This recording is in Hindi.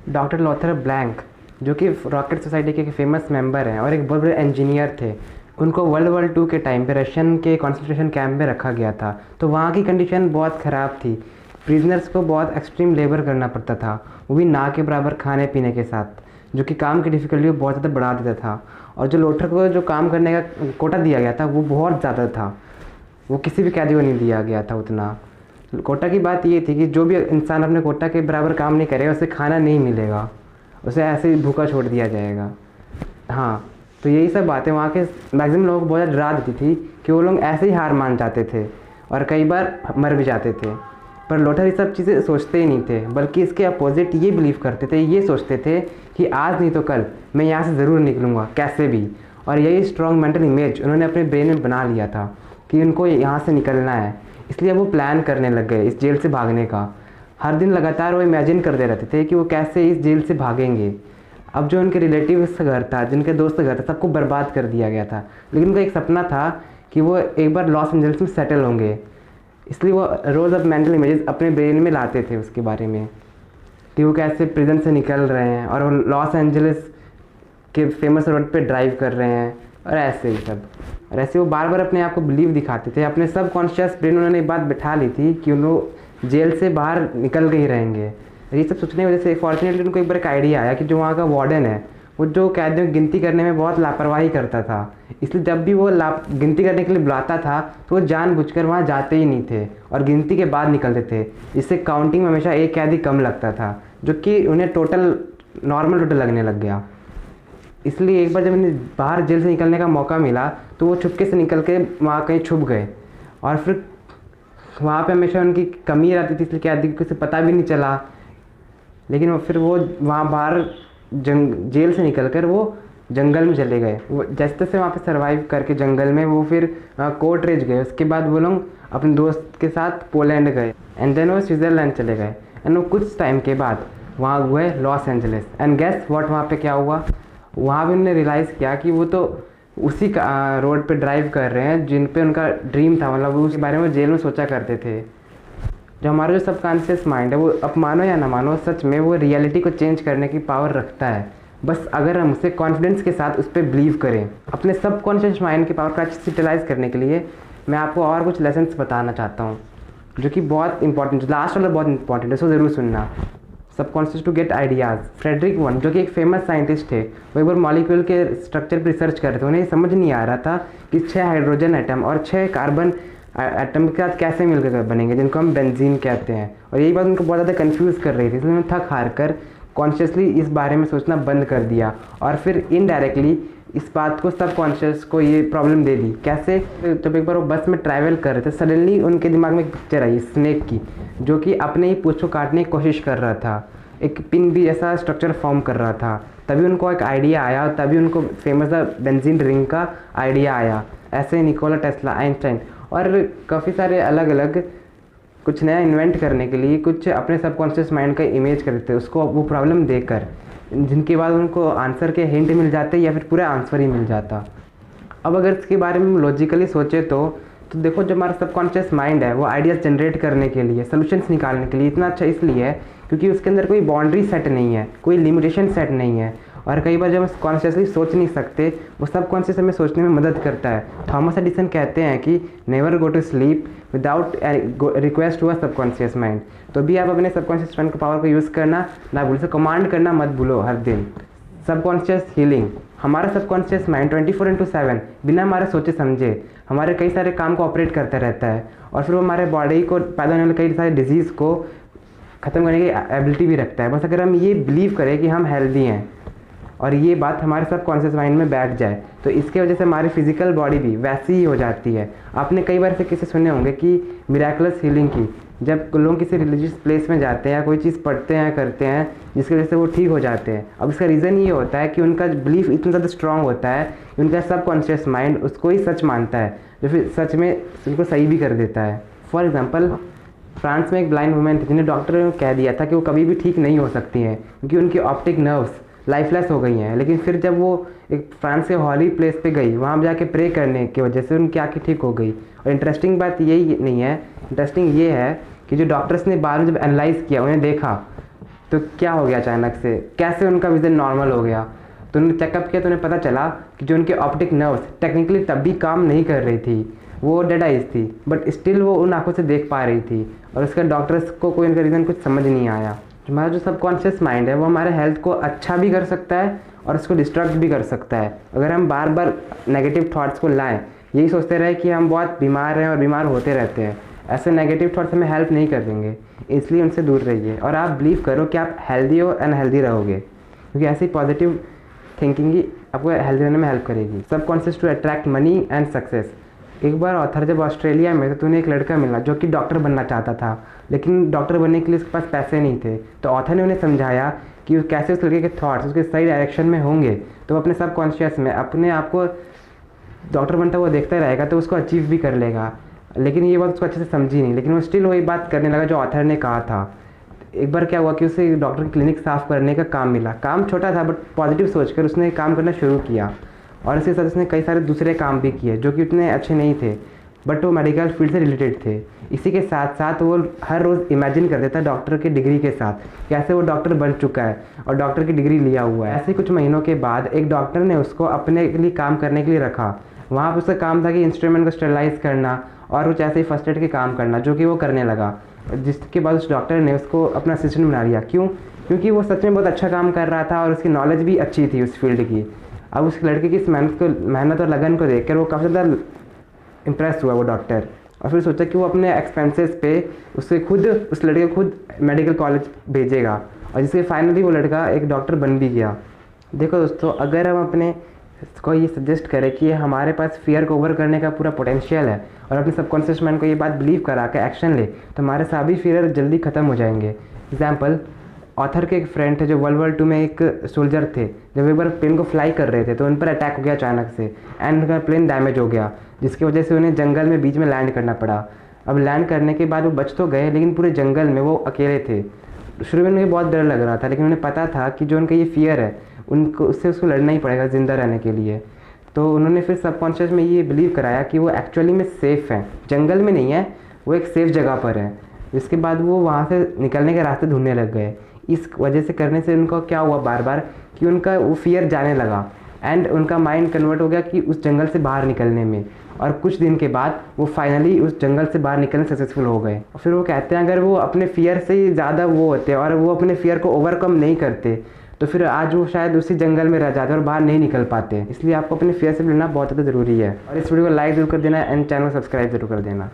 डॉक्टर लॉथर ब्लैंक, जो कि रॉकेट सोसाइटी के फेमस मेंबर हैं और एक बहुत बड़े इंजीनियर थे, उनको वर्ल्ड वॉर 2 के टाइम पे रशियन के कंसंट्रेशन कैंप में रखा गया था। तो वहाँ की कंडीशन बहुत ख़राब थी। प्रिजनर्स को बहुत एक्सट्रीम लेबर करना पड़ता था, वो भी ना के बराबर खाने पीने के साथ, जो कि काम की डिफ़िकल्टी को बहुत ज़्यादा बढ़ा देता था। और जो लोथर को जो काम करने का कोटा दिया गया था वो बहुत ज़्यादा था, वो किसी भी कैदी को नहीं दिया गया था उतना। कोटा की बात ये थी कि जो भी इंसान अपने कोटा के बराबर काम नहीं करेगा उसे खाना नहीं मिलेगा, उसे ऐसे ही भूखा छोड़ दिया जाएगा। हाँ, तो यही सब बातें वहाँ के मैक्सिमम लोगों को बहुत ज़्यादा डरा देती थी कि वो लोग ऐसे ही हार मान जाते थे और कई बार मर भी जाते थे। पर लोथर ये सब चीज़ें सोचते ही नहीं थे, बल्कि इसके अपोजिट ये बिलीव करते थे, ये सोचते थे कि आज नहीं तो कल मैं यहाँ से ज़रूर निकलूँगा कैसे भी। और यही स्ट्रॉन्ग मेंटल इमेज उन्होंने अपने ब्रेन में बना लिया था कि उनको यहाँ से निकलना है। इसलिए वो प्लान करने लग गए इस जेल से भागने का। हर दिन लगातार वो इमेजिन करते रहते थे कि वो कैसे इस जेल से भागेंगे। अब जो उनके रिलेटिव्स का घर था, जिनके दोस्त का घर था, सबको बर्बाद कर दिया गया था। लेकिन उनका एक सपना था कि वो एक बार लॉस एंजल्स में सेटल होंगे। इसलिए वो रोज़ अब मेंटल इमेजेस अपने ब्रेन में लाते थे उसके बारे में कि वो कैसे प्रिजन से निकल रहे हैं और वो लॉस एंजलिस के फेमस रोड पे ड्राइव कर रहे हैं और ऐसे ही सब। और ऐसे वो बार बार अपने आप को बिलीव दिखाते थे। अपने सब कॉन्शियस ब्रेन उन्होंने एक बात बिठा ली थी कि उन लोग जेल से बाहर निकल के ही रहेंगे। ये सब सोचने की वजह से फॉर्चुनेटली उनको एक बार एक आइडिया आया कि जो वहाँ का वार्डन है वो जो कैदियों की गिनती करने में बहुत लापरवाही करता था। इसलिए जब भी वो गिनती करने के लिए बुलाता था तो वो जानबूझकर वहाँ जाते ही नहीं थे और गिनती के बाद निकलते थे। इससे काउंटिंग में हमेशा एक कैदी कम लगता था, जो कि उन्हें नॉर्मल टोटल लगने लग गया। इसलिए एक बार जब उन्हें बाहर जेल से निकलने का मौका मिला तो वो चुपके से निकल के वहाँ कहीं छुप गए। और फिर वहाँ पे हमेशा उनकी कमी रहती थी, इसलिए कैदी को किसी पता भी नहीं चला। लेकिन फिर वो वहाँ बाहर जेल से निकलकर वो जंगल में चले गए। वो जैसे तैसे वहाँ पे सरवाइव करके जंगल में वो फिर कोर्टरेज गए। उसके बाद वो लोग अपने दोस्त के साथ पोलैंड गए एंड देन वो स्विट्ज़रलैंड चले गए। एंड वो कुछ टाइम के बाद वहाँ हुए Los Angeles. And guess what, वहाँ पे क्या हुआ, वहाँ भी उन्होंने रियलाइज़ किया कि वो तो उसी रोड पे ड्राइव कर रहे हैं जिन पे उनका ड्रीम था, मतलब उसके बारे में जेल में सोचा करते थे। जो हमारा जो सबकॉन्शियस माइंड है वो, अब मानो या ना मानो, सच में वो रियलिटी को चेंज करने की पावर रखता है, बस अगर हम उसे कॉन्फिडेंस के साथ उस पर बिलीव करें। अपने सबकॉन्शियस माइंड की पावर को अच्छे से यूटिलाइज करने के लिए मैं आपको और कुछ लेसन्स बताना चाहता हूँ जो कि बहुत इंपॉर्टेंट, लास्ट वाला बहुत इंपॉर्टेंट है, सो ज़रूर सुनना। Subconscious to get ideas. Friedrich von, जो कि एक फेमस साइंटिस्ट थे, वो एक बार मॉलिक्यूल के स्ट्रक्चर पर रिसर्च कर रहे थे। उन्हें समझ नहीं आ रहा था कि 6 हाइड्रोजन एटम और 6 कार्बन एटम के साथ कैसे मिलकर बनेंगे, जिनको हम बेंजीन कहते हैं। और यही बात उनको बहुत ज़्यादा कंफ्यूज कर रही थी। इसलिए उन्होंने थक हार कर कॉन्शियसली इस बारे में सोचना बंद कर दिया और फिर इनडायरेक्टली इस बात को सबकॉन्शियस को ये प्रॉब्लम दे दी। कैसे, जब एक बार वो बस में ट्रैवल कर रहे थे, सडनली उनके दिमाग में एक पिक्चर आई स्नेक की, जो कि अपने ही पूंछ को काटने की कोशिश कर रहा था, एक पिन भी ऐसा स्ट्रक्चर फॉर्म कर रहा था। तभी उनको एक आइडिया आया, तभी उनको फेमस बेंजीन रिंग का आइडिया आया। ऐसे निकोला टेस्ला, आइंस्टाइन और काफ़ी सारे अलग अलग कुछ नया इन्वेंट करने के लिए कुछ अपने सबकॉन्शियस माइंड का इमेज करते थे उसको, वो प्रॉब्लम देकर, जिनके बाद उनको आंसर के हिंट मिल जाते या फिर पूरा आंसर ही मिल जाता। अब अगर इसके बारे में लॉजिकली सोचे तो देखो, जो हमारा सबकॉन्शियस माइंड है वो आइडियाज़ जनरेट करने के लिए, सॉल्यूशंस निकालने के लिए इतना अच्छा इसलिए है क्योंकि उसके अंदर कोई बाउंड्री सेट नहीं है, कोई लिमिटेशन सेट नहीं है। और कई बार जब हम कॉन्शियसली सोच नहीं सकते, वो सबकॉन्शियस हमें सोचने में मदद करता है। थॉमस एडिसन कहते हैं कि never go to sleep without request to a subconscious mind. तो भी आप अपने सबकॉन्शियस माइंड का पावर को यूज़ करना ना भूलो, कमांड करना मत भूलो हर दिन। Subconscious healing. हमारा सबकॉन्शियस माइंड 24/7 बिना हमारे सोचे समझे हमारे कई सारे काम को ऑपरेट करता रहता है और फिर वो हमारे बॉडी को पैदा होने वाले कई सारे डिजीज़ को ख़त्म करने की एबिलिटी भी रखता है। बस अगर हम ये बिलीव करें कि हम हेल्दी हैं और ये बात हमारे सबकॉन्शियस माइंड में बैठ जाए तो इसके वजह से हमारी फिजिकल बॉडी भी वैसी ही हो जाती है। आपने कई बार से किसी सुने होंगे कि मिराकुलस हीलिंग की, जब लोग किसी रिलीजियस प्लेस में जाते हैं या कोई चीज़ पढ़ते हैं करते हैं जिसकी वजह से वो ठीक हो जाते हैं। अब इसका रीज़न ये होता है कि उनका बिलीफ इतना ज़्यादा स्ट्रांग होता है कि उनका सबकॉन्शियस माइंड उसको ही सच मानता है, जो फिर सच में उनको सही भी कर देता है। फॉर एग्जाम्पल, फ्रांस में एक ब्लाइंड वुमेन थी जिन्हें डॉक्टर ने कह दिया था कि वो कभी भी ठीक नहीं हो सकती हैं क्योंकि उनकी ऑप्टिक नर्व्स लाइफलेस हो गई हैं। लेकिन फिर जब वो एक फ्रांस के हॉली प्लेस पे गई, वहाँ जाके प्रे करने की वजह से उनकी आँखें ठीक हो गई। और इंटरेस्टिंग बात यही नहीं है, इंटरेस्टिंग ये है कि जो डॉक्टर्स ने बाद में जब एनालाइज़ किया, उन्हें देखा, तो क्या हो गया अचानक से, कैसे उनका विज़न नॉर्मल हो गया। तो उन्होंने चेकअप किया तो उन्हें पता चला कि जो उनके ऑप्टिक नर्व्स टेक्निकली तब भी काम नहीं कर रही थी, वो डेड आइज थी, बट स्टिल वो उन आँखों से देख पा रही थी। और उसका डॉक्टर्स को कोई उनका रीज़न कुछ समझ नहीं आया। हमारा जो सबकॉन्शियस माइंड है वो हमारे हेल्थ को अच्छा भी कर सकता है और उसको डिस्ट्रैक्ट भी कर सकता है। अगर हम बार बार नेगेटिव थॉट्स को लाएं, यही सोचते रहे कि हम बहुत बीमार हैं और बीमार होते रहते हैं, ऐसे नेगेटिव थॉट्स हमें हेल्प नहीं कर देंगे। इसलिए उनसे दूर रहिए और आप बिलीव करो कि आप हेल्दी हो एंड हेल्दी रहोगे, क्योंकि ऐसी पॉजिटिव थिंकिंग ही आपको हेल्दी रहने में हेल्प करेगी। Subconscious to attract money and success. एक बार ऑथर जब ऑस्ट्रेलिया में था तो उन्हें एक लड़का मिला जो कि डॉक्टर बनना चाहता था, लेकिन डॉक्टर बनने के लिए उसके पास पैसे नहीं थे। तो ऑथर ने उन्हें समझाया कि कैसे उस लड़के के थॉट्स उसके सही डायरेक्शन में होंगे तो वो अपने सबकॉन्शियस में अपने आप को डॉक्टर बनता हुआ देखता रहेगा तो उसको अचीव भी कर लेगा। लेकिन ये बात उसको अच्छे से समझी नहीं, लेकिन वो स्टिल वही बात करने लगा जो ऑथर ने कहा था। एक बार क्या हुआ कि उसे डॉक्टर की क्लिनिक साफ़ करने का काम मिला। काम छोटा था बट पॉजिटिव सोचकर उसने काम करना शुरू किया और इसके साथ उसने कई सारे दूसरे काम भी किए जो कि उतने अच्छे नहीं थे, बट वो मेडिकल फील्ड से रिलेटेड थे। इसी के साथ साथ वो हर रोज़ इमेजिन करता था डॉक्टर की डिग्री के साथ कैसे वो डॉक्टर बन चुका है और डॉक्टर की डिग्री लिया हुआ है। ऐसे कुछ महीनों के बाद एक डॉक्टर ने उसको अपने लिए काम करने के लिए रखा। वहाँ पर उसका काम था कि इंस्ट्रूमेंट को स्टरलाइज करना और कुछ ऐसे ही फर्स्ट एड के काम करना, जो कि वो करने लगा। जिसके बाद उस डॉक्टर ने उसको अपना असिस्टेंट बना लिया। क्यों? क्योंकि वो सच में बहुत अच्छा काम कर रहा था और उसकी नॉलेज भी अच्छी थी उस फील्ड की। अब उस लड़के की इस मेहनत और लगन को देखकर वो काफ़ी ज़्यादा इम्प्रेस हुआ वो डॉक्टर, और फिर सोचा कि वो अपने एक्सपेंसेस पे उस लड़के को खुद मेडिकल कॉलेज भेजेगा, और जिससे फाइनली वो लड़का एक डॉक्टर बन भी गया। देखो दोस्तों, अगर हम अपने को ये सजेस्ट करें कि हमारे पास फियर को ओवर करने का पूरा पोटेंशियल है और अपने सबकॉन्शियस माइंड को ये बात बिलीव करा कर एक्शन ले, तो हमारे सभी फियर जल्दी ख़त्म हो जाएंगे। एग्जाम्पल, ऑथर के एक फ्रेंड थे जो वर्ल्ड वॉर 2 में एक सोल्जर थे। जब एक बार प्लेन को फ्लाई कर रहे थे तो उन पर अटैक हो गया अचानक से एंड उनका प्लेन डैमेज हो गया, जिसकी वजह से उन्हें जंगल में बीच में लैंड करना पड़ा। अब लैंड करने के बाद वो बच तो गए, लेकिन पूरे जंगल में वो अकेले थे। शुरू में उन्हें बहुत डर लग रहा था, लेकिन उन्हें पता था कि जो उनका ये फियर है उनको उसको लड़ना ही पड़ेगा ज़िंदा रहने के लिए। तो उन्होंने फिर सबकॉन्शियस में ये बिलीव कराया कि वो एक्चुअली में सेफ़ हैं, जंगल में नहीं है, वो एक सेफ़ जगह पर है। इसके बाद वो वहाँ से निकलने के रास्ते ढूंढने लग गए। इस वजह से करने से उनको क्या हुआ बार बार कि उनका वो फियर जाने लगा एंड उनका माइंड कन्वर्ट हो गया कि उस जंगल से बाहर निकलने में, और कुछ दिन के बाद वो फाइनली उस जंगल से बाहर निकलने सक्सेसफुल हो गए। और फिर वो कहते हैं अगर वो अपने फियर से ही ज़्यादा वो होते और वो अपने फियर को ओवरकम नहीं करते तो फिर आज वो शायद उसी जंगल में रह जाते और बाहर नहीं निकल पाते। इसलिए आपको अपने फियर से लड़ना बहुत ज़्यादा ज़रूरी है। और इस वीडियो को लाइक जरूर कर देना एंड चैनल को सब्सक्राइब जरूर कर देना।